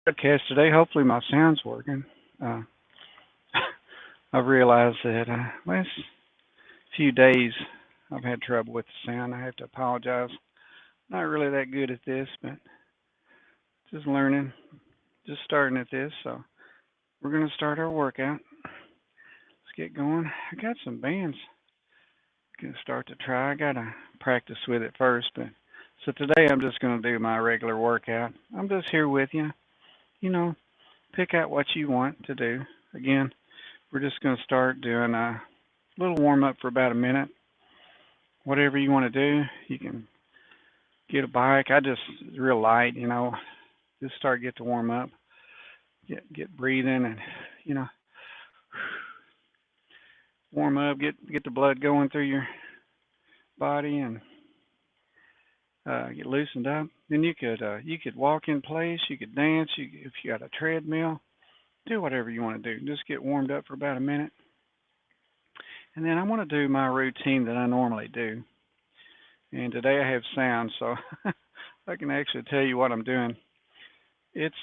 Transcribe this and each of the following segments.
Podcast today. Hopefully, my sound's working. Uh, I've realized that last few days I've had trouble with the sound. I have to apologize. Not really that good at this, but just learning, just starting at this. So we're gonna start our workout. Let's get going. I got some bands. Gonna start to try. I gotta practice with it first, but so today I'm just gonna do my regular workout. I'm just here with you. You know, pick out what you want to do. Again, we're just going to start doing a little warm up for about a minute. Whatever you want to do, you can get a bike. I just real light, just get to warm up, get breathing, and you know, warm up, get the blood going through your body, and get loosened up. Then you could walk in place, you could dance. If you got a treadmill, do whatever you want to do. Just get warmed up for about a minute, and then I want to do my routine that I normally do. And today I have sound, so I can actually tell you what I'm doing. It's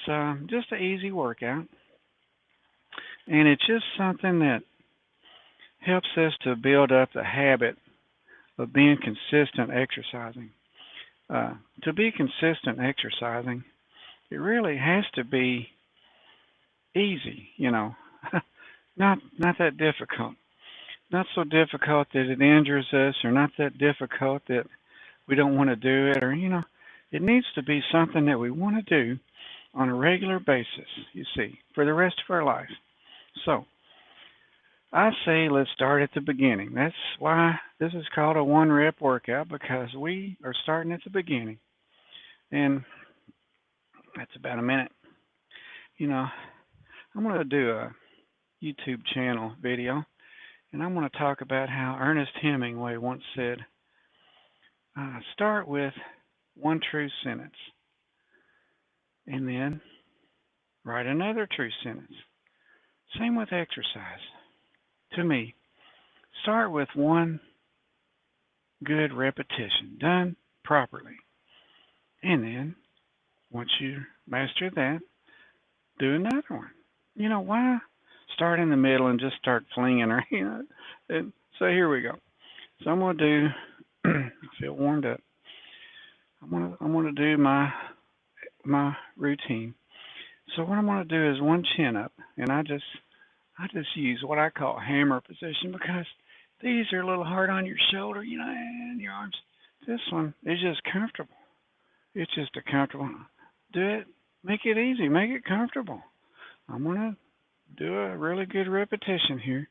just an easy workout, and it's just something that helps us to build up the habit of being consistent exercising. To be consistent exercising, it really has to be easy, not that difficult. Not so difficult that it injures us, or not that difficult that we don't want to do it, or it needs to be something that we want to do on a regular basis, you see, for the rest of our life. So I say let's start at the beginning. That's why this is called a one rep workout, because we are starting at the beginning. And that's about a minute. I'm going to do a YouTube channel video, and I'm going to talk about how Ernest Hemingway once said, start with one true sentence, and then write another true sentence. Same with exercise. To me, start with one good repetition done properly. And then, once you master that, do another one. Why start in the middle and just start flinging her? And so here we go. So I'm going to do, I feel warmed up. I'm going to do my routine. So what I'm going to do is one chin up, and I just use what I call hammer position, because these are a little hard on your shoulder, and your arms. This one is just comfortable. It's just a comfortable. Do it. Make it easy. Make it comfortable. I'm going to do a really good repetition here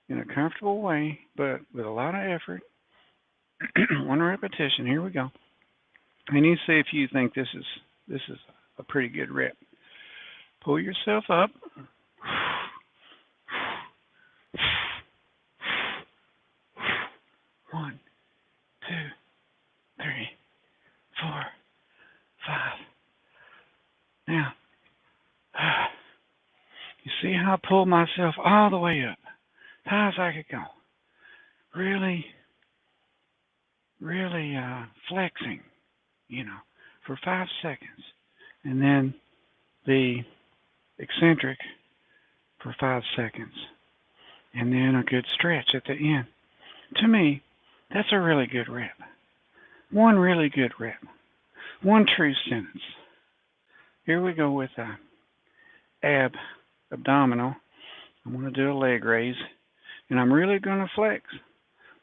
in a comfortable way, but with a lot of effort. One repetition. Here we go. And you see if you think this is a pretty good rep. Pull yourself up. One, two, three, four, five. Now, you see how I pulled myself all the way up, as high as I could go. Really, really flexing, for 5 seconds. And then the eccentric for 5 seconds. And then a good stretch at the end. To me, that's a really good rep. One really good rep. One true sentence. Here we go with abdominal. I'm going to do a leg raise. And I'm really going to flex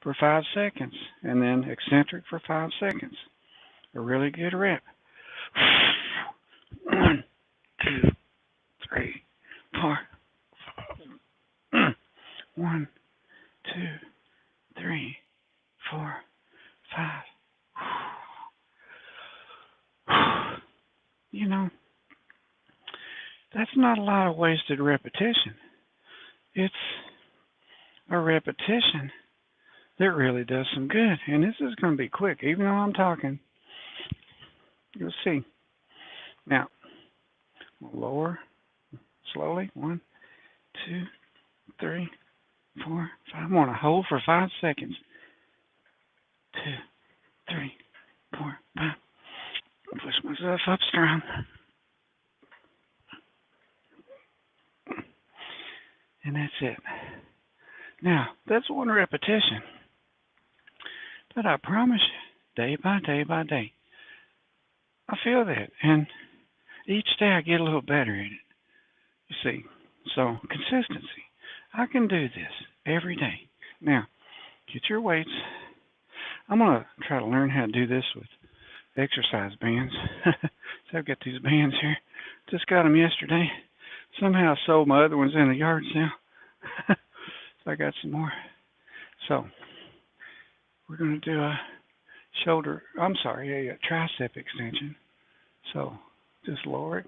for 5 seconds. And then eccentric for 5 seconds. A really good rep. 1, 2, 3, 4. 1, 2, 3, 4, 5. That's not a lot of wasted repetition. It's a repetition that really does some good. And this is going to be quick, even though I'm talking. You'll see. Now, lower slowly. 1, 2, 3, 4, 5. I want to hold for 5 seconds. 2, 3, 4, 5. Push myself up strong. And that's it. Now, that's one repetition. But I promise you, day by day by day, I feel that. And each day I get a little better at it. You see, so consistency. I can do this every day. Now, get your weights. I'm going to try to learn how to do this with exercise bands. So I've got these bands here. Just got them yesterday. Somehow I sold my other ones in the yard sale. So I got some more. So we're going to do a tricep extension. So just lower it.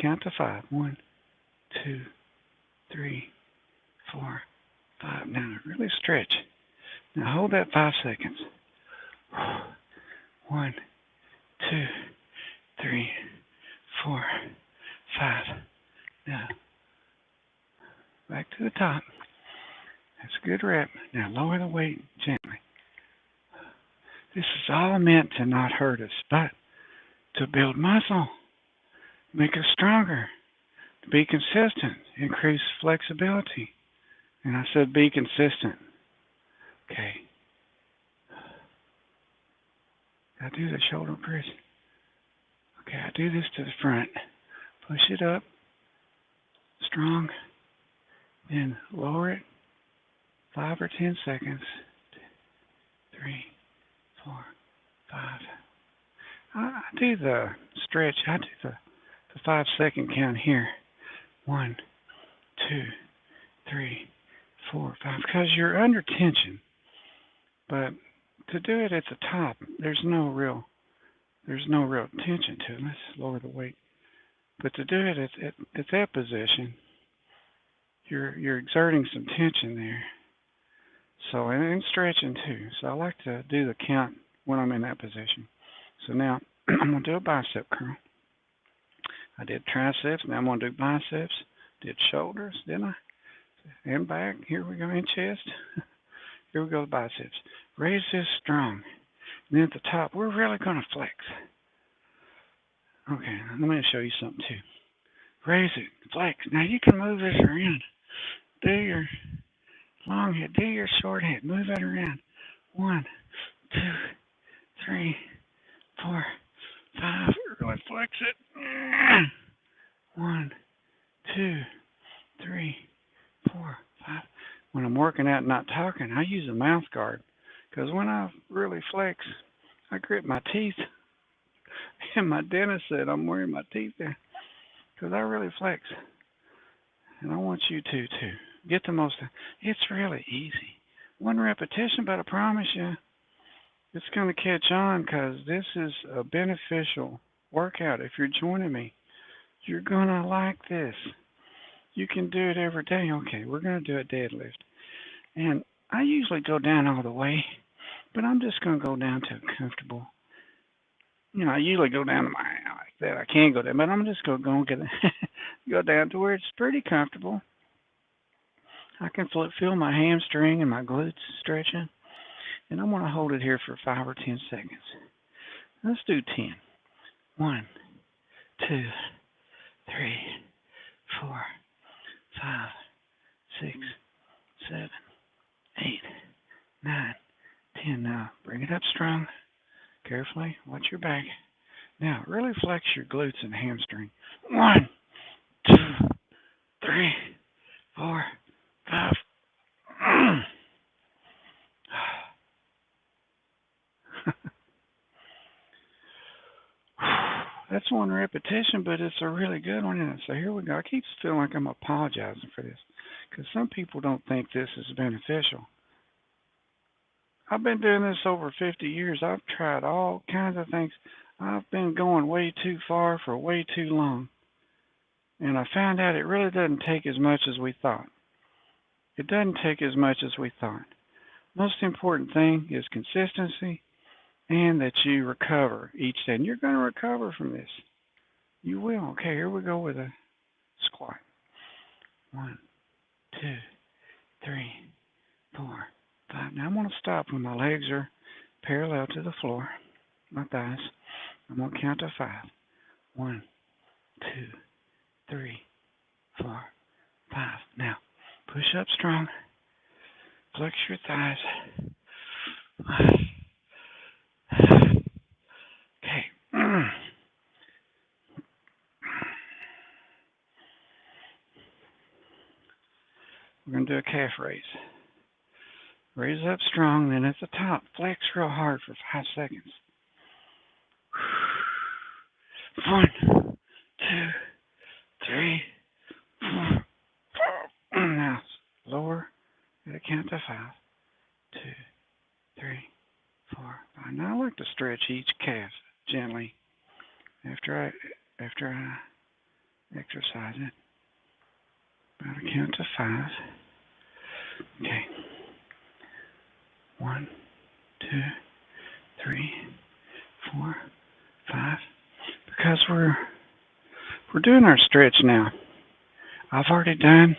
Count to 5. 1, 2, 3, 4, 5. Now really stretch. Now hold that 5 seconds. 1, 2, 3, 4, 5. Now back to the top. That's a good rep. Now lower the weight gently. This is all meant to not hurt us, but to build muscle, make us stronger, to be consistent, increase flexibility. And I said be consistent. Okay. I do the shoulder press. Okay, I do this to the front. Push it up. Strong. Then lower it. 5 or 10 seconds. 2, 3, 4, 5. I do the stretch. I do the 5-second count here. 1, 2, 3, 4, 5. Because you're under tension. But to do it at the top, there's no real tension to it. Let's lower the weight. But to do it at that position, you're exerting some tension there. So and stretching too. So I like to do the count when I'm in that position. So now I'm gonna do a bicep curl. I did triceps. Now I'm gonna do biceps. Did shoulders, didn't I? And back. Here we go in chest. Here we go biceps. Raise this strong. And then at the top, we're really gonna flex. Okay, let me show you something too. Raise it, flex. Now you can move this around. Do your long head, do your short head. Move it around. 1, 2, 3, 4, 5. Really flex it. 1, 2, 3, 4, 5. When I'm working out and not talking, I use a mouth guard. Because when I really flex, I grit my teeth. And my dentist said I'm wearing my teeth there. Because I really flex. And I want you to too. Get the most. It's really easy. One repetition, but I promise you, it's going to catch on because this is a beneficial workout. If you're joining me, you're going to like this. You can do it every day. Okay, we're going to do a deadlift. And I usually go down all the way, but I'm just going to go down to a comfortable. You know, I usually go down to my like that. I can't go down, but I'm just going to go and go down to where it's pretty comfortable. I can feel my hamstring and my glutes stretching. And I'm going to hold it here for 5 or 10 seconds. Let's do 10. 1, 2, 3, 4, 5, 6, 7, 8, 9, 10. Now, bring it up strong. Carefully. Watch your back. Now, really flex your glutes and hamstring. 1, 2, 3, 4, 5. That's one repetition, but it's a really good one, isn't it? So here we go. I keep feeling like I'm apologizing for this because some people don't think this is beneficial. I've been doing this over 50 years. I've tried all kinds of things. I've been going way too far for way too long. And I found out it really doesn't take as much as we thought. It doesn't take as much as we thought. Most important thing is consistency and that you recover each day. And you're going to recover from this. You will. Okay, here we go with a squat. 1, 2, 3, 4, 5. Now I'm going to stop when my legs are parallel to the floor, my thighs. I'm going to count to 5. 1, 2, 3, 4, 5. Now Push up strong. Flex your thighs. Okay. We're going to do a calf raise. Raise up strong, then at the top, flex real hard for 5 seconds. 1, 2, 3, 4, 5. Now lower at a count to 5. 2, 3, 4, 5. Now I like to stretch each calf gently after I exercise it. About a count to 5. Okay. 1, 2, 3, 4, 5. Because we're doing our stretch now. I've already done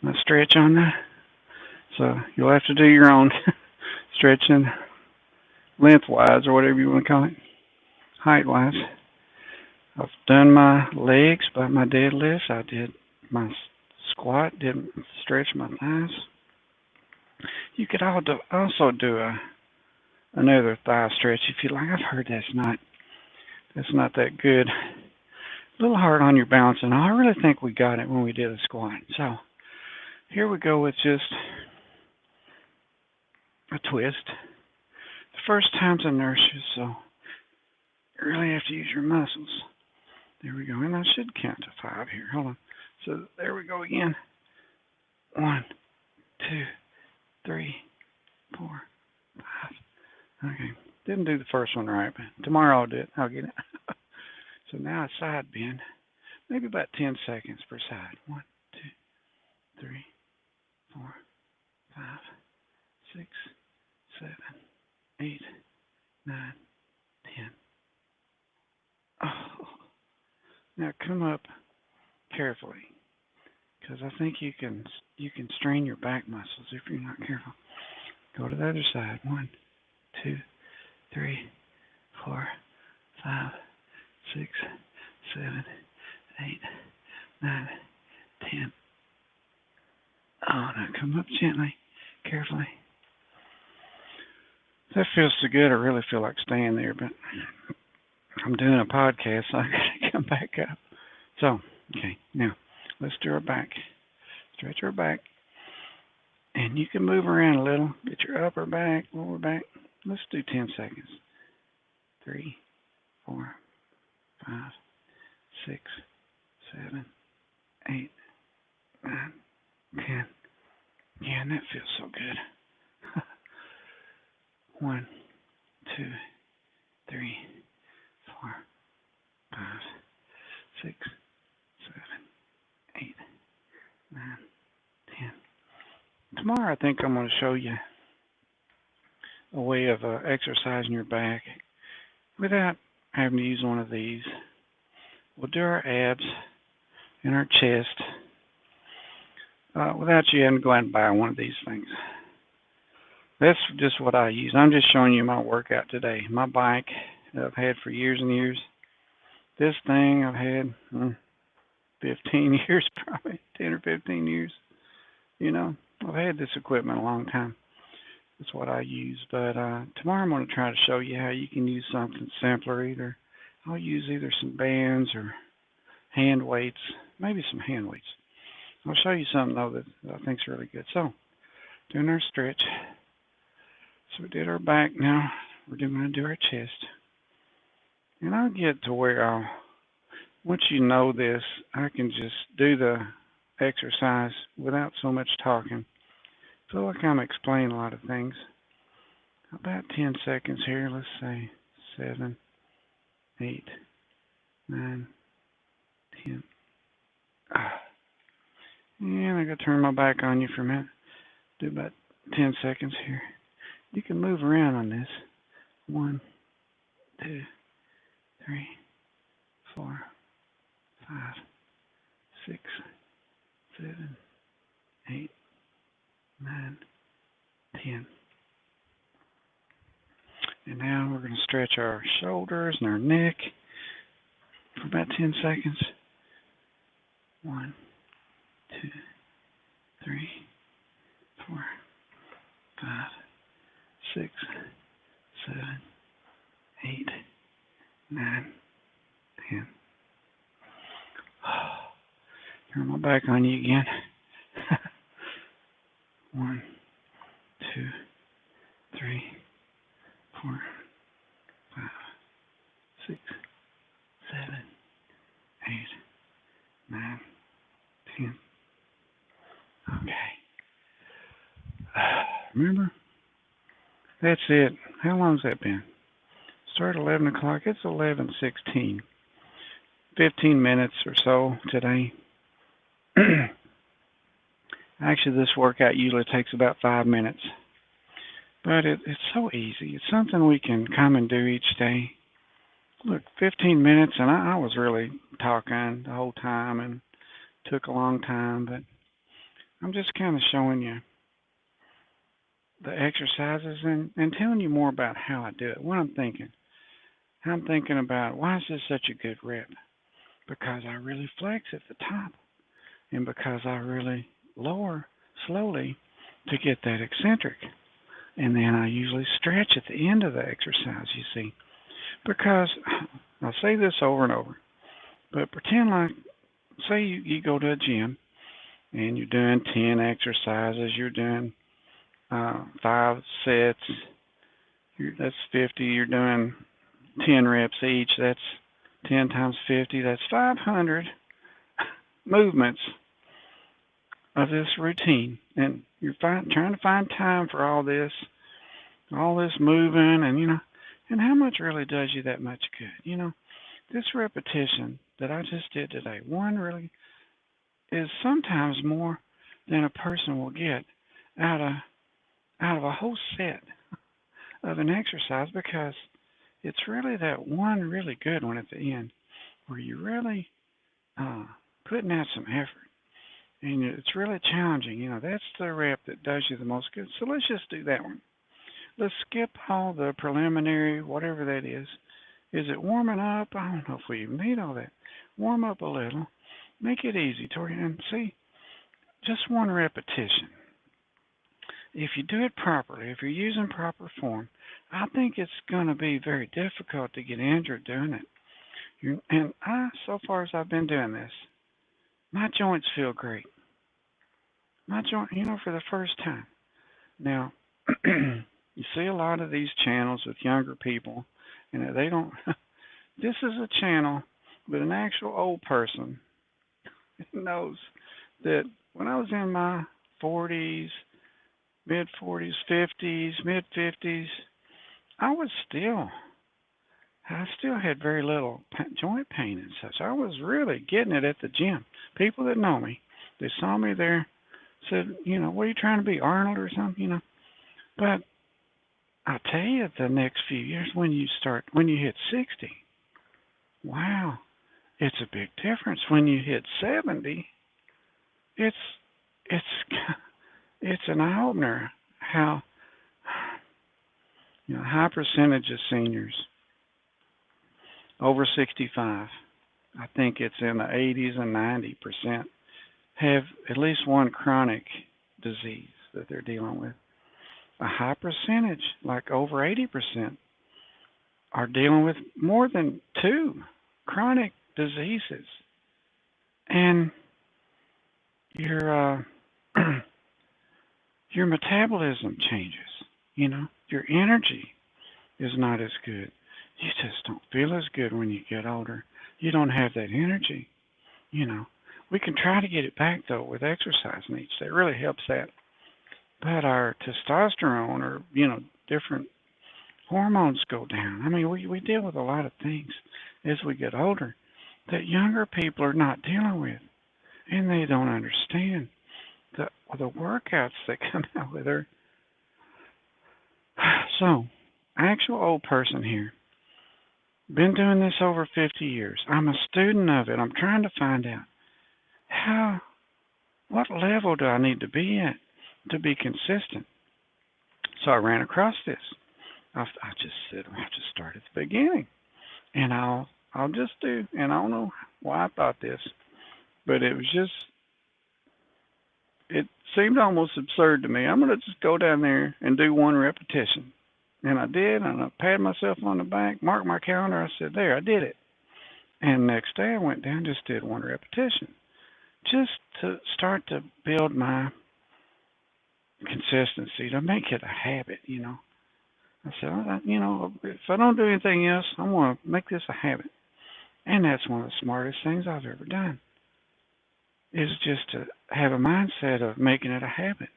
my stretch on that, so you'll have to do your own stretching lengthwise or whatever you want to call it, height-wise. I've done my legs by my deadlifts. I did my squat, didn't stretch my thighs. You could also do another thigh stretch if you like. I've heard that's not that good. A little hard on your balance, and I really think we got it when we did a squat. So here we go with just a twist. The first time's inertia, so you really have to use your muscles. There we go, and I should count to 5 here. Hold on. So there we go again. 1, 2, 3, 4, 5. Okay, didn't do the first one right, but tomorrow I'll do it. I'll get it. So now a side bend, maybe about 10 seconds per side. 1, 2, 3, 4, 5, 6, 7, 8, 9, 10. Oh. Now come up carefully, because I think you can strain your back muscles if you're not careful. Go to the other side. 1, 2, 3, 4, 5, 6, 7, 8, 9, 10. Oh, now come up gently, carefully. That feels so good. I really feel like staying there, but I'm doing a podcast, so I gotta come back up. So, okay, now let's do our back. Stretch our back, and you can move around a little. Get your upper back, lower back. Let's do 10 seconds. 3, 4, 5, 6, 7, 8, 9, 10. Yeah, and that feels so good. 1, 2, 3, 4, 5, 6, 7, 8, 9, 10. Tomorrow I think I'm going to show you a way of exercising your back without having to use one of these. We'll do our abs and our chest without you having to go out and buy one of these things. That's just what I use. I'm just showing you my workout today. My bike that I've had for years and years. This thing I've had 15 years, probably 10 or 15 years. You know, I've had this equipment a long time. That's what I use. But tomorrow I'm going to try to show you how you can use something simpler. I'll use either some bands or hand weights, maybe some hand weights. I'll show you something though that I think is really good. So, doing our stretch. So we did our back. Now we're going to do our chest. And I'll get to where once you know this, I can just do the exercise without so much talking. I feel like I'm explaining a lot of things. About 10 seconds here. Let's say 7, 8, 9, 10. And I got to turn my back on you for a minute. Do about 10 seconds here. You can move around on this. 1, 2, 3, 4, 5, 6, 7, 8, 9, 10. And now we're going to stretch our shoulders and our neck for about 10 seconds. 1, 2, 3, 4, 5, 6, 7, 8, 9, 10. Turn my back on you again. 1, 2, 3, 4, 5, 6, 7, 8, 9, 10. Okay. Remember? That's it. How long's that been? Start at 11 o'clock. It's 11:16. 15 minutes or so today. Actually, this workout usually takes about 5 minutes. But it's so easy. It's something we can come and do each day. Look, 15 minutes, and I was really talking the whole time and took a long time, but I'm just kind of showing you the exercises and telling you more about how I do it, what I'm thinking. I'm thinking about, why is this such a good rep? Because I really flex at the top, and because I really lower slowly to get that eccentric. And then I usually stretch at the end of the exercise, you see. Because, I say this over and over, but pretend like, say you go to a gym, and you're doing 10 exercises, you're doing 5 sets, that's 50, you're doing 10 reps each, that's 10 times 50, that's 500 movements of this routine. And you're trying to find time for all this moving, and how much really does you that much good? This repetition that I just did today, one really is sometimes more than a person will get out of a whole set of an exercise, because it's really that one really good one at the end where you really putting out some effort, and it's really challenging. That's the rep that does you the most good. So let's just do that one. Let's skip all the preliminary, whatever that is. Is it warming up? I don't know if we even need all that. Warm up a little. Make it easy, Tori. And see, just one repetition. If you do it properly, if you're using proper form, I think it's going to be very difficult to get injured doing it. And so far as I've been doing this, my joints feel great. My joint, for the first time. Now, you see a lot of these channels with younger people, and they don't. This is a channel with an actual old person who knows that when I was in my 40s, mid-40s, 50s, mid-50s, I still had very little joint pain and such. I was really getting it at the gym. People that know me, they saw me there, said, what are you trying to be, Arnold or something, But I'll tell you, the next few years, when you hit 60, wow, it's a big difference. When you hit 70, it's an eye-opener how, high percentage of seniors over 65, I think it's in the 80s and 90%, have at least one chronic disease that they're dealing with. A high percentage, like over 80%, are dealing with more than 2 chronic diseases. And your your metabolism changes, your energy is not as good. You just don't feel as good when you get older. You don't have that energy, We can try to get it back, though, with exercise needs. That really helps that. But our testosterone or, different hormones go down. I mean, we deal with a lot of things as we get older that younger people are not dealing with. And they don't understand the workouts that come out with her. So, actual old person here. Been doing this over 50 years. I'm a student of it. I'm trying to find out what level do I need to be at to be consistent. So I ran across this. I just said, I'll just start at the beginning, and I'll just do. And I don't know why I thought this, but it seemed almost absurd to me. I'm going to just go down there and do one repetition. And I did, and I patted myself on the back, marked my calendar. I said, there, I did it. And next day I went down, just did one repetition, just to start to build my consistency, to make it a habit, I said, if I don't do anything else, I want to make this a habit. And that's one of the smartest things I've ever done, is just to have a mindset of making it a habit.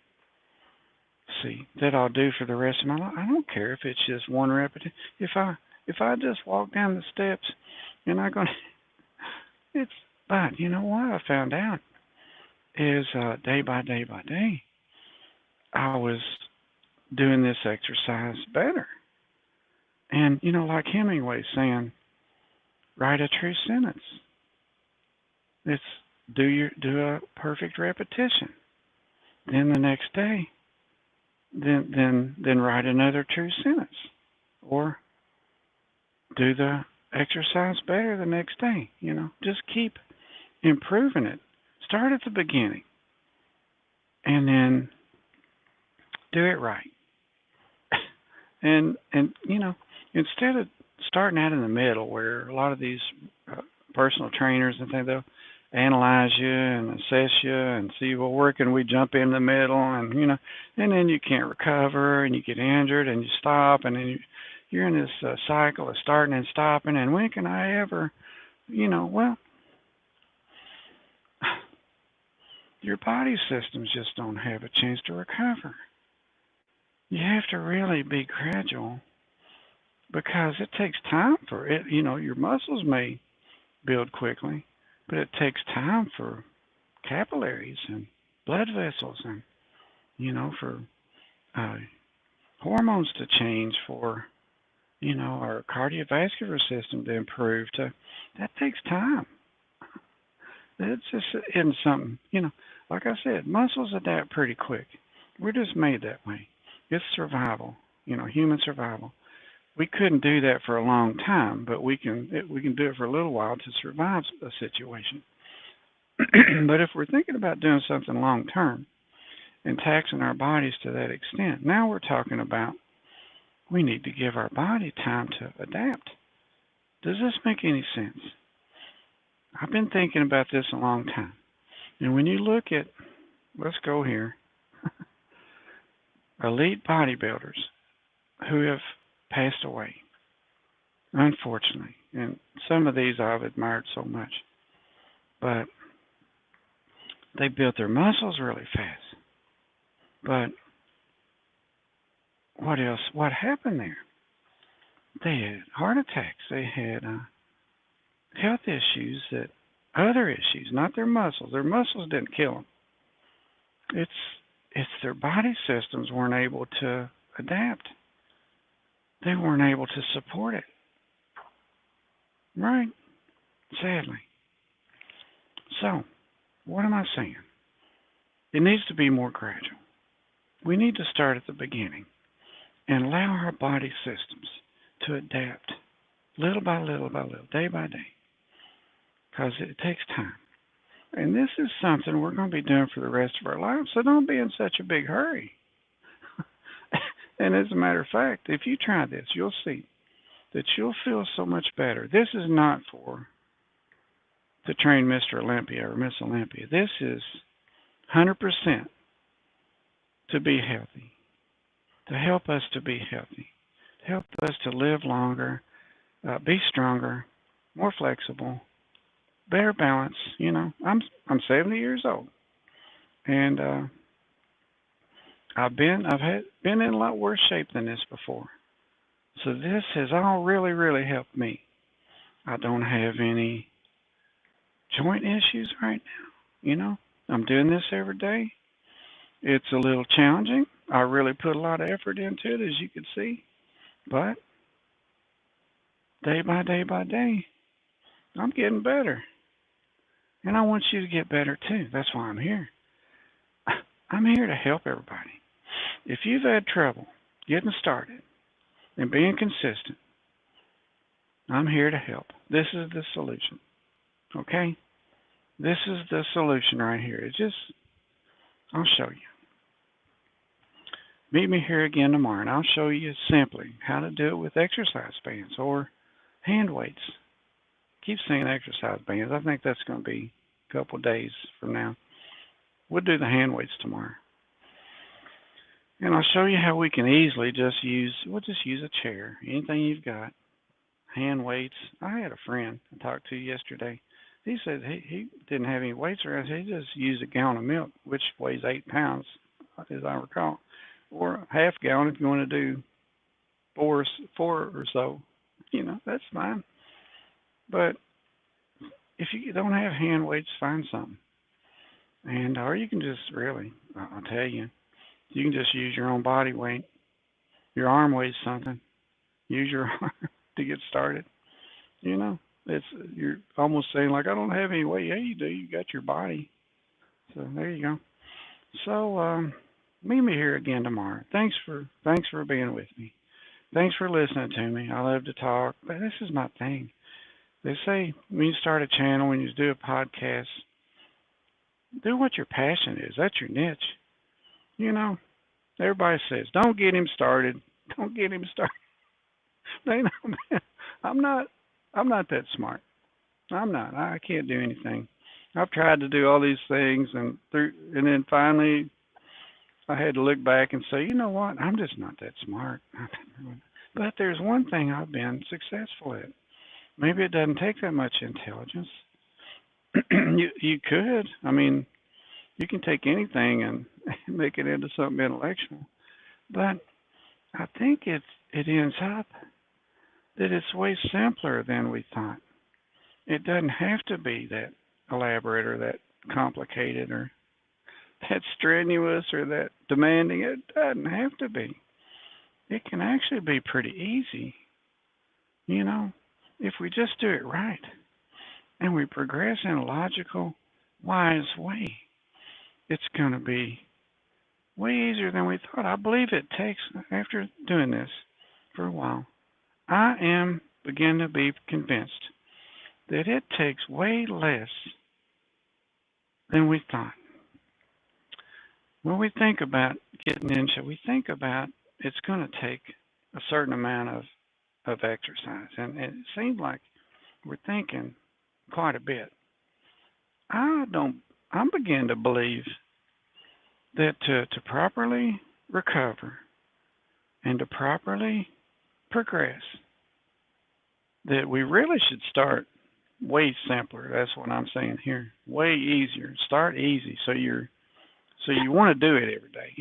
See, that I'll do for the rest of my life. I don't care if it's just one repetition. If I just walk down the steps and I'm going to, but you know what I found out is day by day by day, I was doing this exercise better. And, like Hemingway saying, write a true sentence. It's do a perfect repetition. Then the next day, then write another true sentence. Or do the exercise better the next day. Just keep improving it. Start at the beginning. And then do it right. and instead of starting out in the middle, where a lot of these personal trainers and things, they'll analyze you and assess you and see, well, where can we jump in the middle, and and then you can't recover and you get injured and you stop, and then you're in this cycle of starting and stopping, and when can I ever, well, your body systems just don't have a chance to recover. You have to really be gradual, because it takes time for it. Your muscles may build quickly, but it takes time for capillaries and blood vessels and, for hormones to change, for, our cardiovascular system to improve. That takes time. It's just isn't something, like I said, muscles adapt pretty quick. We're just made that way. It's survival, human survival. We couldn't do that for a long time, but we can do it for a little while to survive a situation. But if we're thinking about doing something long term and taxing our bodies to that extent, now we're talking about we need to give our body time to adapt. Does this make any sense? I've been thinking about this a long time. And when you look at, let's go here, elite bodybuilders who have passed away, unfortunately. And some of these I've admired so much. But they built their muscles really fast. But what else? What happened there? They had heart attacks. They had health issues, other issues, not their muscles. Their muscles didn't kill them. It's their body systems weren't able to adapt. They weren't able to support it. Right? Sadly. So, what am I saying? It needs to be more gradual. We need to start at the beginning and allow our body systems to adapt little by little by little, day by day, because it takes time. And this is something we're going to be doing for the rest of our lives, so don't be in such a big hurry. And as a matter of fact, if you try this, you'll see that you'll feel so much better. This is not to train Mr. Olympia or Miss Olympia. This is 100% to be healthy, to help us to be healthy, to help us to live longer, be stronger, more flexible, better balance. I'm 70 years old, and I've been in a lot worse shape than this before. So this has all really, really helped me. I don't have any joint issues right now. I'm doing this every day. It's a little challenging. I really put a lot of effort into it, as you can see. But day by day by day, I'm getting better. And I want you to get better too. That's why I'm here. I'm here to help everybody. If you've had trouble getting started and being consistent, I'm here to help. This is the solution. Okay? This is the solution right here. It's just I'll show you. Meet me here again tomorrow, and I'll show you simply how to do it with exercise bands or hand weights. Keep saying exercise bands. I think that's going to be a couple of days from now. We'll do the hand weights tomorrow. And I'll show you how we can easily we'll just use a chair, anything you've got, hand weights. I had a friend I talked to yesterday. He said he didn't have any weights around. He just used a gallon of milk, which weighs 8 pounds, as I recall, or a half gallon if you want to do four or so. That's fine. But if you don't have hand weights, find something. Or you can just really, I'll tell you, you can just use your own body weight. Your arm weighs something. Use your arm to get started. You're almost saying like I don't have any weight. Yeah, you do. You got your body. So there you go. So meet me here again tomorrow. Thanks for being with me. Thanks for listening to me. I love to talk, but this is my thing. They say when you start a channel, when you do a podcast, do what your passion is. That's your niche. You know, everybody says, don't get him started. Don't get him started. They know, man, I'm not that smart. I'm not. I can't do anything. I've tried to do all these things, and then finally, I had to look back and say, you know what? I'm just not that smart. But there's one thing I've been successful at. Maybe it doesn't take that much intelligence. You could. I mean, you can take anything and make it into something intellectual. But I think it ends up that it's way simpler than we thought. It doesn't have to be that elaborate or that complicated or that strenuous or that demanding. It doesn't have to be. It can actually be pretty easy, if we just do it right and we progress in a logical, wise way. It's going to be way easier than we thought. I believe it takes, after doing this for a while, I am beginning to be convinced that it takes way less than we thought. When we think about getting into, we think about it's going to take a certain amount of exercise. And it seems like we're thinking quite a bit. I'm beginning to believe that to properly recover and to properly progress, that we really should start way simpler. That's what I'm saying here. Way easier. Start easy so you want to do it every day,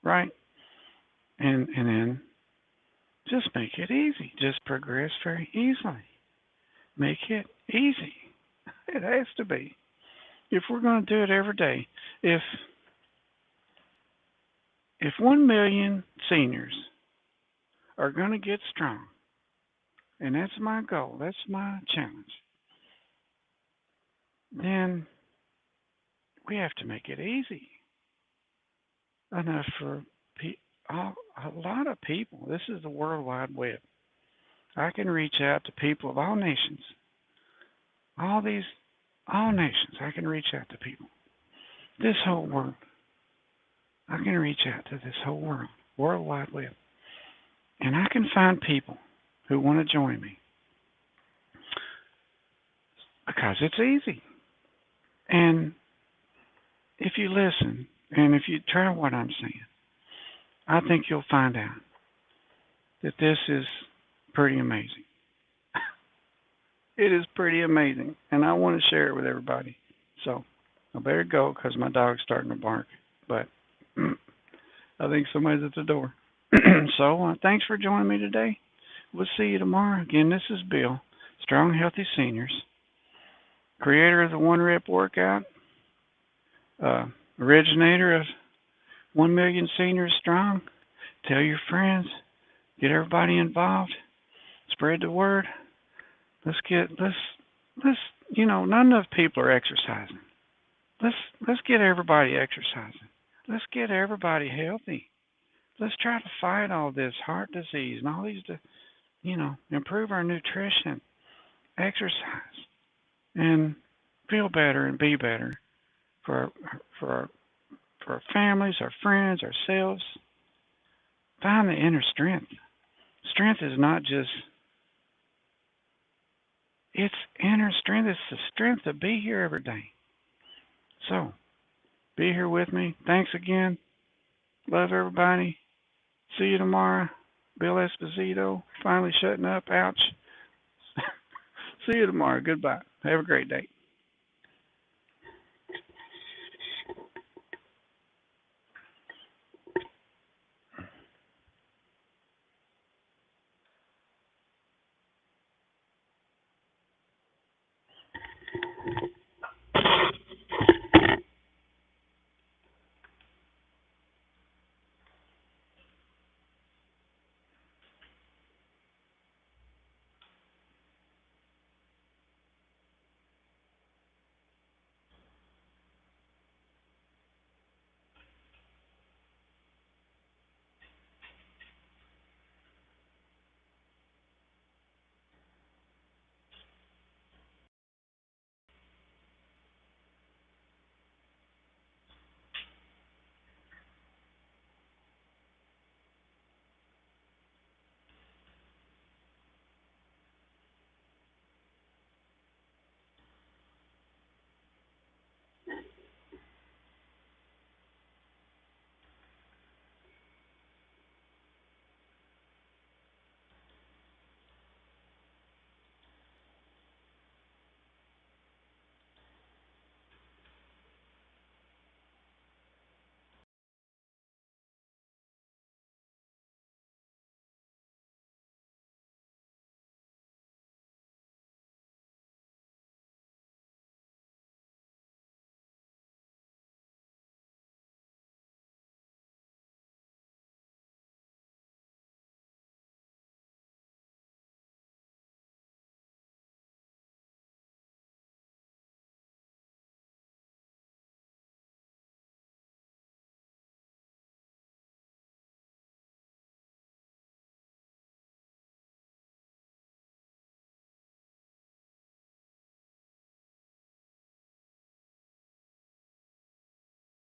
right? And then just make it easy. Just progress very easily. Make it easy. It has to be. If we're going to do it every day, if 1 million seniors are going to get strong, and that's my goal, that's my challenge, then we have to make it easy enough for a lot of people. This is the World Wide Web. I can reach out to people of all nations. All nations, I can reach out to people. This whole world. I can reach out to this whole world, World Wide Web. And I can find people who want to join me. Because it's easy. And if you listen, and if you try what I'm saying, I think you'll find out that this is pretty amazing. It is pretty amazing, and I want to share it with everybody. So I better go because my dog's starting to bark. But I think somebody's at the door. So thanks for joining me today. We'll see you tomorrow. Again, this is Bill, Strong Healthy Seniors, creator of the One Rep Workout, originator of 1 Million Seniors Strong. Tell your friends. Get everybody involved. Spread the word. Not enough people are exercising. Let's get everybody exercising. Let's get everybody healthy. Let's try to fight all this heart disease and all these, improve our nutrition, exercise, and feel better and be better for for our families, our friends, ourselves. Find the inner strength. Strength is not just, it's inner strength. It's the strength to be here every day. So, be here with me. Thanks again. Love everybody. See you tomorrow. Bill Esposito, finally shutting up. Ouch. See you tomorrow. Goodbye. Have a great day.